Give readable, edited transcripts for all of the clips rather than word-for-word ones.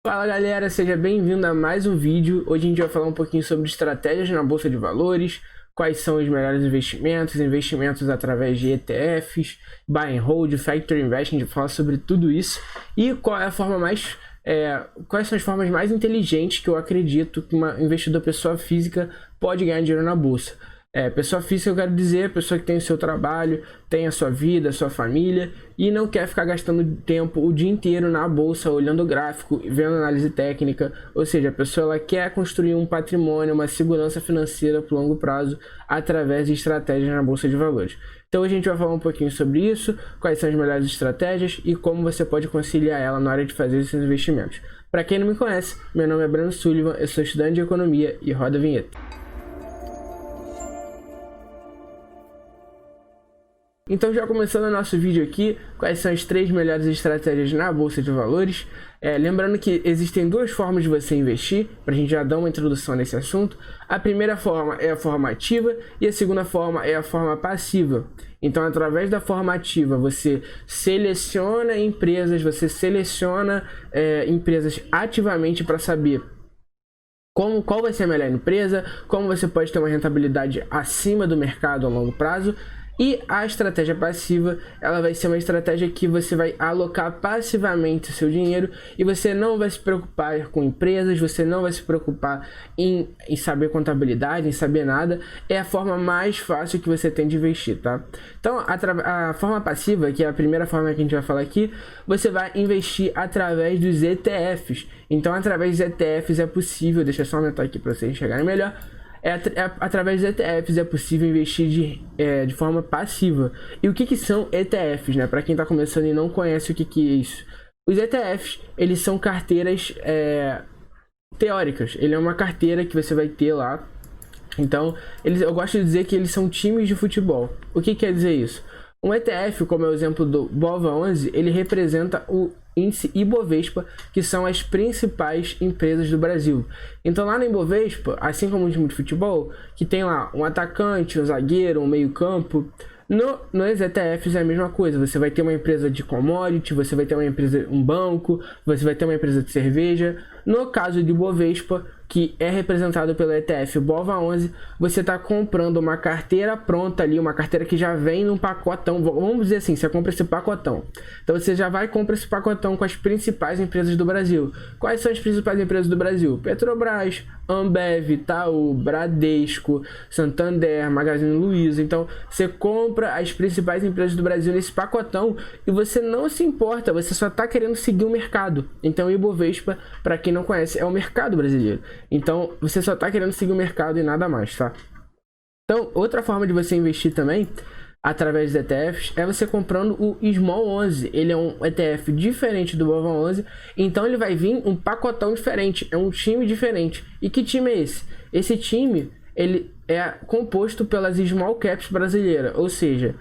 Fala galera, seja bem-vindo a mais um vídeo. Hoje a gente vai falar um pouquinho sobre estratégias na Bolsa de Valores, quais são os melhores investimentos através de ETFs, Buy and Hold, Factor Investing, a gente vai falar sobre tudo isso e qual é a forma quais são as formas mais inteligentes que eu acredito que uma investidor pessoa física pode ganhar dinheiro na Bolsa. Pessoa física eu quero dizer, pessoa que tem o seu trabalho, tem a sua vida, a sua família e não quer ficar gastando tempo o dia inteiro na bolsa, olhando o gráfico, vendo análise técnica. Ou seja, a pessoa ela quer construir um patrimônio, uma segurança financeira por longo prazo através de estratégias na Bolsa de Valores. Então hoje a gente vai falar um pouquinho sobre isso, quais são as melhores estratégias e como você pode conciliar ela na hora de fazer esses investimentos. Para quem não me conhece, meu nome é Breno Sullivan, eu sou estudante de economia e roda a vinheta. Então já começando o nosso vídeo aqui, quais são as 3 melhores estratégias na Bolsa de Valores. Lembrando que existem duas formas de você investir, para a gente já dar uma introdução nesse assunto. A primeira forma é a forma ativa e a segunda forma é a forma passiva. Então através da forma ativa você seleciona empresas, empresas ativamente para saber qual vai ser a melhor empresa, como você pode ter uma rentabilidade acima do mercado a longo prazo. E a estratégia passiva, ela vai ser uma estratégia que você vai alocar passivamente o seu dinheiro e você não vai se preocupar com empresas, você não vai se preocupar em saber contabilidade, em saber nada. É a forma mais fácil que você tem de investir, tá? Então, a forma passiva, que é a primeira forma que a gente vai falar aqui, você vai investir através dos ETFs. Então, através dos ETFs é possível, deixa eu só aumentar aqui para vocês enxergarem melhor. Através dos ETFs é possível investir de forma passiva. E o que são ETFs, né? Para quem está começando e não conhece o que é isso. Os ETFs, eles são carteiras teóricas. Ele é uma carteira que você vai ter lá. Então, eu gosto de dizer que eles são times de futebol. O que quer dizer isso? Um ETF, como é o exemplo do BOVA11, ele representa o índice Ibovespa, que são as principais empresas do Brasil. Então lá no Ibovespa, assim como no time de futebol, que tem lá um atacante, um zagueiro, um meio-campo, nos ETFs é a mesma coisa. Você vai ter uma empresa de commodity, você vai ter uma empresa, um banco, você vai ter uma empresa de cerveja. No caso de Ibovespa, que é representado pelo ETF BOVA11, você está comprando uma carteira pronta ali, uma carteira que já vem num pacotão. Vamos dizer assim, você compra esse pacotão. Então você já vai comprar esse pacotão com as principais empresas do Brasil. Quais são as principais empresas do Brasil? Petrobras, Ambev, Itaú, Bradesco, Santander, Magazine Luiza. Então você compra as principais empresas do Brasil nesse pacotão e você não se importa, você só está querendo seguir o mercado. Então o Ibovespa, para quem não conhece, é o mercado brasileiro. Então você só está querendo seguir o mercado e nada mais, tá? Então outra forma de você investir também através dos ETFs é você comprando o Small 11. Ele é um ETF diferente do BOVA 11, então ele vai vir um pacotão diferente, é um time diferente. E que time é esse? Esse time ele é composto pelas Small Caps brasileiras, ou seja,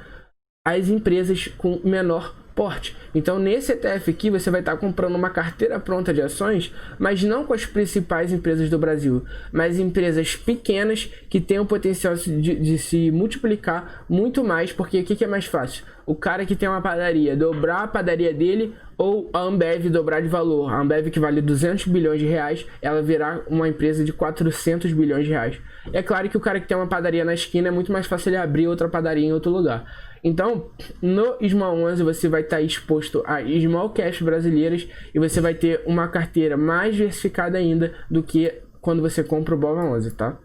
as empresas com menor porte. Então nesse ETF aqui você vai estar comprando uma carteira pronta de ações, mas não com as principais empresas do Brasil, mas empresas pequenas que têm o potencial de se multiplicar muito mais, porque o que é mais fácil? O cara que tem uma padaria dobrar a padaria dele, ou a Ambev dobrar de valor. A Ambev, que vale 200 bilhões de reais, ela virar uma empresa de 400 bilhões de reais. É claro que o cara que tem uma padaria na esquina é muito mais fácil ele abrir outra padaria em outro lugar. Então, no Small 11 você vai estar exposto a Small Caps brasileiras e você vai ter uma carteira mais diversificada ainda do que quando você compra o BOVA 11, tá?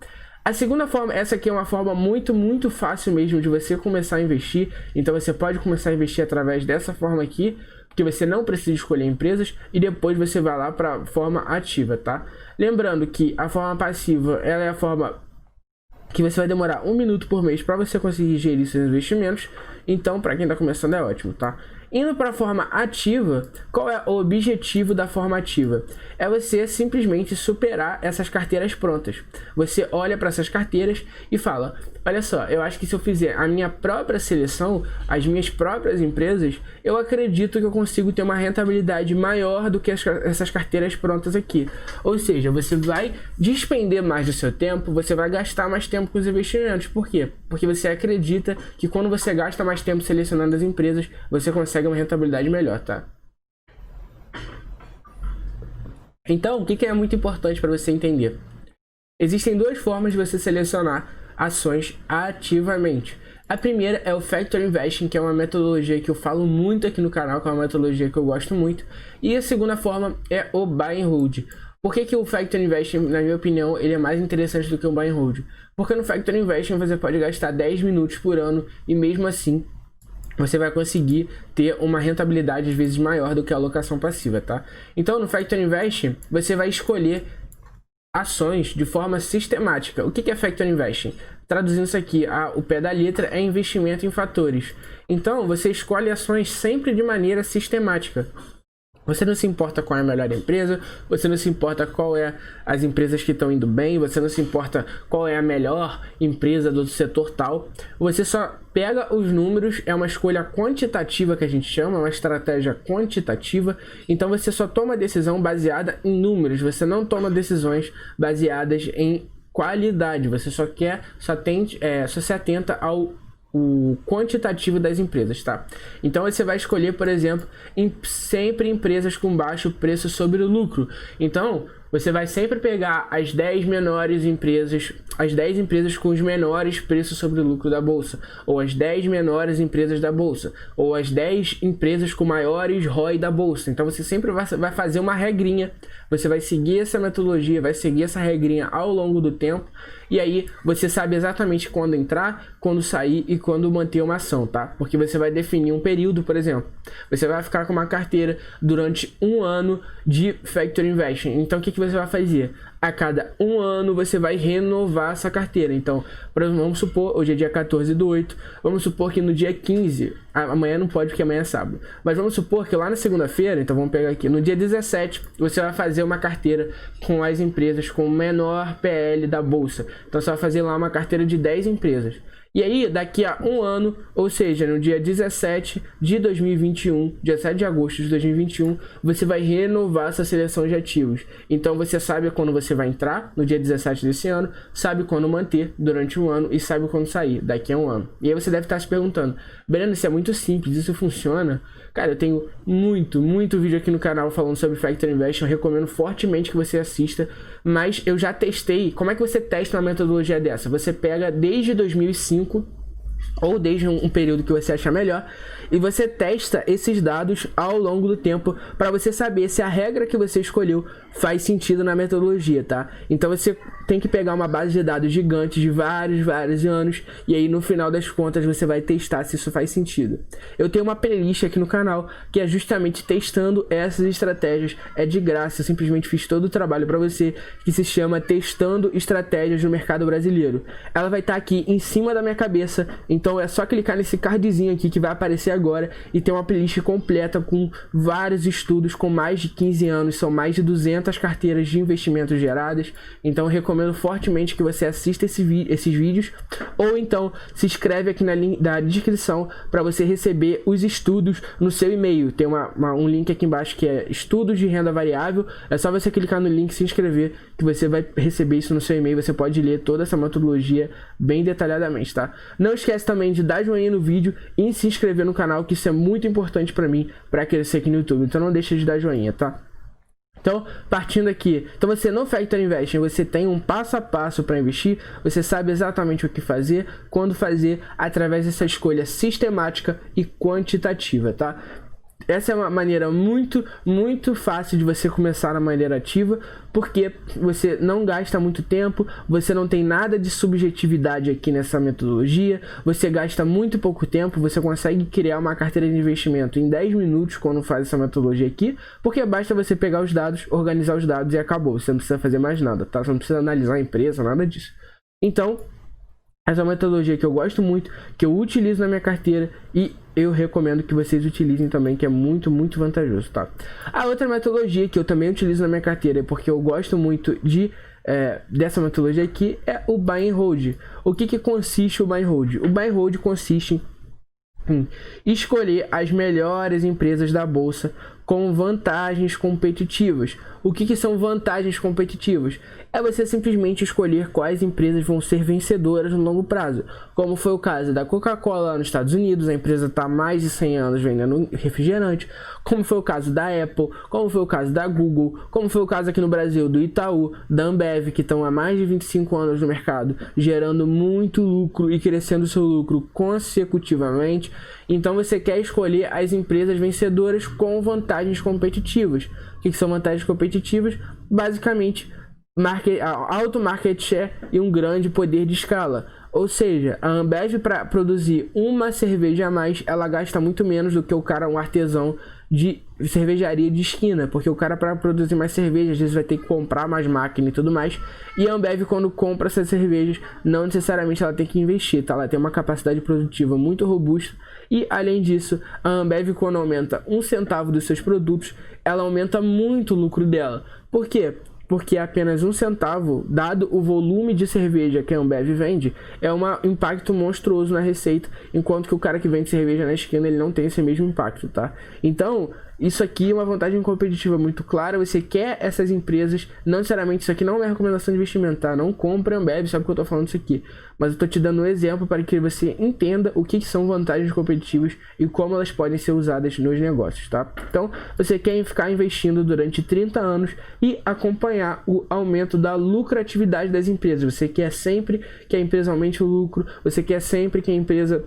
A segunda forma, essa aqui é uma forma muito fácil mesmo de você começar a investir. Então você pode começar a investir através dessa forma aqui, porque você não precisa escolher empresas e depois você vai lá para a forma ativa, tá? Lembrando que a forma passiva, ela é a forma que você vai demorar 1 minuto por mês para você conseguir gerir seus investimentos. Então, para quem está começando é ótimo, tá? Indo para a forma ativa, qual é o objetivo da forma ativa? É você simplesmente superar essas carteiras prontas. Você olha para essas carteiras e fala: olha só, eu acho que se eu fizer a minha própria seleção, as minhas próprias empresas, eu acredito que eu consigo ter uma rentabilidade maior do que essas carteiras prontas aqui. Ou seja, você vai despender mais do seu tempo, você vai gastar mais tempo com os investimentos. Por quê? Porque você acredita que quando você gasta mais tempo selecionando as empresas, você consegue uma rentabilidade melhor, tá? Então, o que é muito importante para você entender? Existem duas formas de você selecionar ações ativamente. A primeira é o Factor Investing, que é uma metodologia que eu falo muito aqui no canal, que é uma metodologia que eu gosto muito. E a segunda forma é o Buy and Hold. Por que o Factor Investing, na minha opinião, ele é mais interessante do que o Buy and Hold? Porque no Factor Investing você pode gastar 10 minutos por ano e mesmo assim você vai conseguir ter uma rentabilidade às vezes maior do que a alocação passiva, tá? Então no Factor Investing você vai escolher ações de forma sistemática. O que é Factor Investing? Traduzindo isso aqui, o pé da letra é investimento em fatores. Então você escolhe ações sempre de maneira sistemática. Você não se importa qual é a melhor empresa, você não se importa qual é as empresas que estão indo bem, você não se importa qual é a melhor empresa do setor tal. Você só pega os números, é uma escolha quantitativa que a gente chama, uma estratégia quantitativa. Então você só toma decisão baseada em números, você não toma decisões baseadas em qualidade, você só se atenta ao quantitativo das empresas, tá? Então você vai escolher, por exemplo, sempre empresas com baixo preço sobre o lucro. Então você vai sempre pegar as 10 menores empresas, as 10 empresas com os menores preços sobre o lucro da bolsa, ou as 10 menores empresas da bolsa, ou as 10 empresas com maiores ROI da bolsa. Então você sempre vai fazer uma regrinha, você vai seguir essa metodologia, vai seguir essa regrinha ao longo do tempo, e aí você sabe exatamente quando entrar, quando sair e quando manter uma ação, tá? Porque você vai definir um período, por exemplo. Você vai ficar com uma carteira durante um ano de Factor Investing. Então o que você vai fazer? A cada um ano você vai renovar essa carteira. Então, vamos supor, hoje é dia 14/8, vamos supor que no dia 15, amanhã não pode porque amanhã é sábado, mas vamos supor que lá na segunda-feira, então vamos pegar aqui, no dia 17, você vai fazer uma carteira com as empresas com o menor PL da bolsa. Então você vai fazer lá uma carteira de 10 empresas. E aí, daqui a um ano, ou seja, no dia 17 de 2021, dia 7 de agosto de 2021, você vai renovar essa seleção de ativos. Então você sabe quando você vai entrar, no dia 17 desse ano, sabe quando manter durante um ano e sabe quando sair, daqui a um ano. E aí você deve estar se perguntando, Breno, isso é muito simples, isso funciona? Cara, eu tenho muito vídeo aqui no canal falando sobre Factor Investing, eu recomendo fortemente que você assista, mas eu já testei. Como é que você testa uma metodologia dessa? Você pega desde 2005 ou desde um período que você achar melhor e você testa esses dados ao longo do tempo para você saber se a regra que você escolheu faz sentido na metodologia, tá? Então você tem que pegar uma base de dados gigante de vários anos e aí no final das contas você vai testar se isso faz sentido. Eu tenho uma playlist aqui no canal que é justamente testando essas estratégias, é de graça, eu simplesmente fiz todo o trabalho para você, que se chama Testando Estratégias no Mercado Brasileiro. Ela vai estar aqui em cima da minha cabeça, então é só clicar nesse cardzinho aqui que vai aparecer agora e tem uma playlist completa com vários estudos com mais de 15 anos, são mais de 200 carteiras de investimentos geradas. Então eu recomendo fortemente que você assista esses vídeos ou então se inscreve aqui na descrição para você receber os estudos no seu e-mail. Tem um link aqui embaixo que é estudos de renda variável, é só você clicar no link e se inscrever que você vai receber isso no seu e-mail. Você pode ler toda essa metodologia bem detalhadamente, tá? Não esquece também de dar joinha no vídeo e se inscrever no canal, que isso é muito importante para mim, para crescer aqui no YouTube. Então não deixa de dar joinha, tá? Então, partindo aqui, então você no Factor Investing, você tem um passo a passo para investir, você sabe exatamente o que fazer, quando fazer, através dessa escolha sistemática e quantitativa, tá? Essa é uma maneira muito fácil de você começar na maneira ativa, porque você não gasta muito tempo, você não tem nada de subjetividade aqui nessa metodologia, você gasta muito pouco tempo, você consegue criar uma carteira de investimento em 10 minutos quando faz essa metodologia aqui, porque basta você pegar os dados, organizar os dados e acabou, você não precisa fazer mais nada, tá? Você não precisa analisar a empresa, nada disso. Então, essa é uma metodologia que eu gosto muito, que eu utilizo na minha carteira e eu recomendo que vocês utilizem também, que é muito vantajoso, tá? A outra metodologia que eu também utilizo na minha carteira, porque eu gosto muito dessa metodologia aqui, é o Buy and Hold. O que consiste o Buy and Hold? O Buy and Hold consiste em escolher as melhores empresas da bolsa com vantagens competitivas. O que são vantagens competitivas? É você simplesmente escolher quais empresas vão ser vencedoras no longo prazo. Como foi o caso da Coca-Cola nos Estados Unidos, a empresa está há mais de 100 anos vendendo refrigerante. Como foi o caso da Apple, como foi o caso da Google, como foi o caso aqui no Brasil do Itaú, da Ambev, que estão há mais de 25 anos no mercado, gerando muito lucro e crescendo seu lucro consecutivamente. Então você quer escolher as empresas vencedoras com vantagens competitivas. O que são vantagens competitivas? Basicamente, alto market share e um grande poder de escala. Ou seja, a Ambev, para produzir uma cerveja a mais, ela gasta muito menos do que um artesão de cervejaria de esquina, porque o cara, para produzir mais cerveja, às vezes vai ter que comprar mais máquina e tudo mais. E a Ambev, quando compra essas cervejas, não necessariamente ela tem que investir, tá? Ela tem uma capacidade produtiva muito robusta. E além disso, a Ambev, quando aumenta 1 centavo dos seus produtos, ela aumenta muito o lucro dela. Por quê? Porque apenas 1 centavo, dado o volume de cerveja que a Ambev vende, é um impacto monstruoso na receita, enquanto que o cara que vende cerveja na esquina, ele não tem esse mesmo impacto, tá? Então, isso aqui é uma vantagem competitiva muito clara. Você quer essas empresas, não necessariamente, isso aqui não é uma recomendação de investimento, tá? Não compre Ambev, sabe que eu tô falando isso aqui. Mas eu tô te dando um exemplo para que você entenda o que são vantagens competitivas e como elas podem ser usadas nos negócios, tá? Então, você quer ficar investindo durante 30 anos e acompanhar o aumento da lucratividade das empresas. Você quer sempre que a empresa aumente o lucro, você quer sempre que a empresa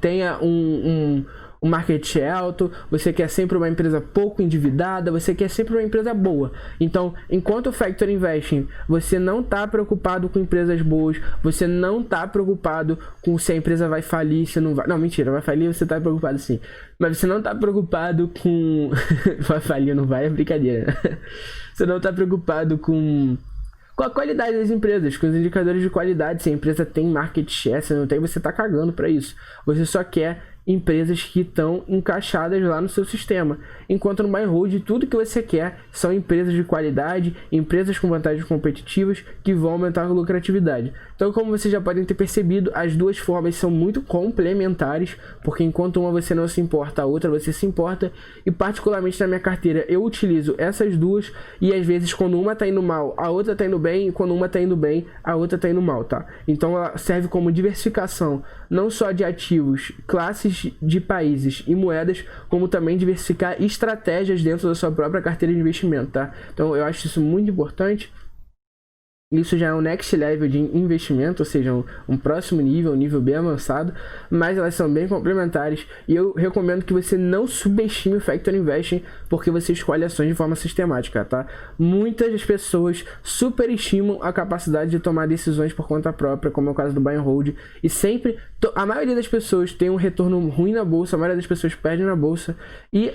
tenha um market share alto, você quer sempre uma empresa pouco endividada, você quer sempre uma empresa boa. Então, enquanto o Factor Investing, você não está preocupado com empresas boas, você não está preocupado com se a empresa vai falir, se não vai... Não, mentira, vai falir, você está preocupado sim. Mas você não está preocupado com... vai falir, não vai, é brincadeira, né? Você não está preocupado com a qualidade das empresas, com os indicadores de qualidade. Se a empresa tem market share, se não tem, você está cagando para isso. Você só quer empresas que estão encaixadas lá no seu sistema. Enquanto no buy and hold, tudo que você quer são empresas de qualidade, empresas com vantagens competitivas que vão aumentar a lucratividade. Então, como vocês já podem ter percebido, as duas formas são muito complementares, porque enquanto uma você não se importa, a outra você se importa. E particularmente na minha carteira eu utilizo essas duas, e às vezes quando uma está indo mal, a outra está indo bem, e quando uma está indo bem, a outra está indo mal, tá? Então ela serve como diversificação, não só de ativos, classes de países e moedas, como também diversificar estratégias dentro da sua própria carteira de investimento, tá? Então eu acho isso muito importante. Isso já é um next level de investimento, ou seja, um próximo nível, um nível bem avançado, mas elas são bem complementares e eu recomendo que você não subestime o Factor Investing, porque você escolhe ações de forma sistemática, tá? Muitas pessoas superestimam a capacidade de tomar decisões por conta própria, como é o caso do buy and hold, e sempre, a maioria das pessoas tem um retorno ruim na bolsa, a maioria das pessoas perde na bolsa, e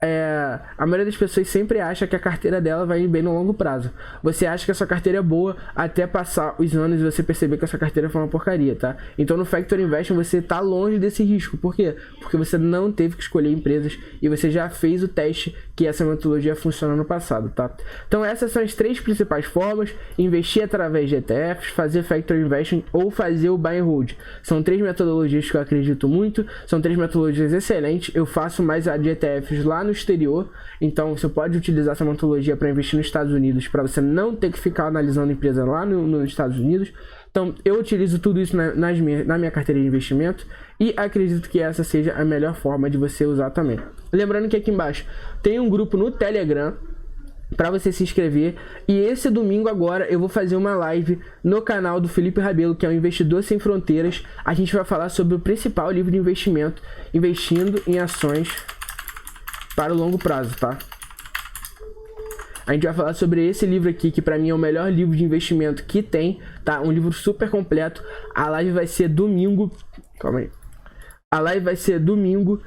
a maioria das pessoas sempre acha que a carteira dela vai ir bem no longo prazo. Você acha que a sua carteira é boa até passar os anos e você perceber que a sua carteira foi uma porcaria, tá? Então no Factor Investing você tá longe desse risco. Por quê? Porque você não teve que escolher empresas e você já fez o teste que essa metodologia funciona no passado, tá? Então essas são as 3 principais formas: investir através de ETFs, fazer Factor Investing ou fazer o buy and hold. São 3 metodologias que eu acredito muito, são 3 metodologias excelentes. Eu faço mais a de ETFs lá no exterior, então você pode utilizar essa metodologia para investir nos Estados Unidos, para você não ter que ficar analisando a empresa lá nos Estados Unidos. Então eu utilizo tudo isso na minha carteira de investimento e acredito que essa seja a melhor forma de você usar também. Lembrando que aqui embaixo tem um grupo no Telegram para você se inscrever, e esse domingo agora eu vou fazer uma live no canal do Felipe Rabelo, que é o Investidor Sem Fronteiras. A gente vai falar sobre o principal livro de investimento, investindo em ações para o longo prazo, tá? A gente vai falar sobre esse livro aqui, que pra mim é o melhor livro de investimento que tem, tá? Um livro super completo. A live vai ser domingo, calma aí. A live vai ser domingo,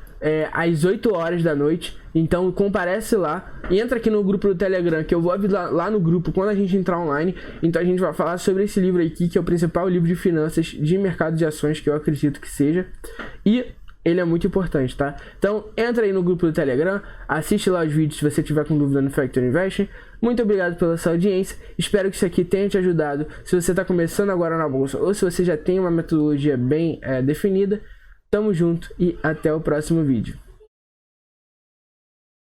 às 8 horas da noite. Então comparece lá, entra aqui no grupo do Telegram, que eu vou avisar lá no grupo quando a gente entrar online. Então a gente vai falar sobre esse livro aqui, que é o principal livro de finanças de mercado de ações que eu acredito que seja. E ele é muito importante, tá? Então entra aí no grupo do Telegram, assiste lá os vídeos se você tiver com dúvida no Factor Investing. Muito obrigado pela sua audiência, espero que isso aqui tenha te ajudado. Se você está começando agora na bolsa ou se você já tem uma metodologia bem definida, tamo junto e até o próximo vídeo.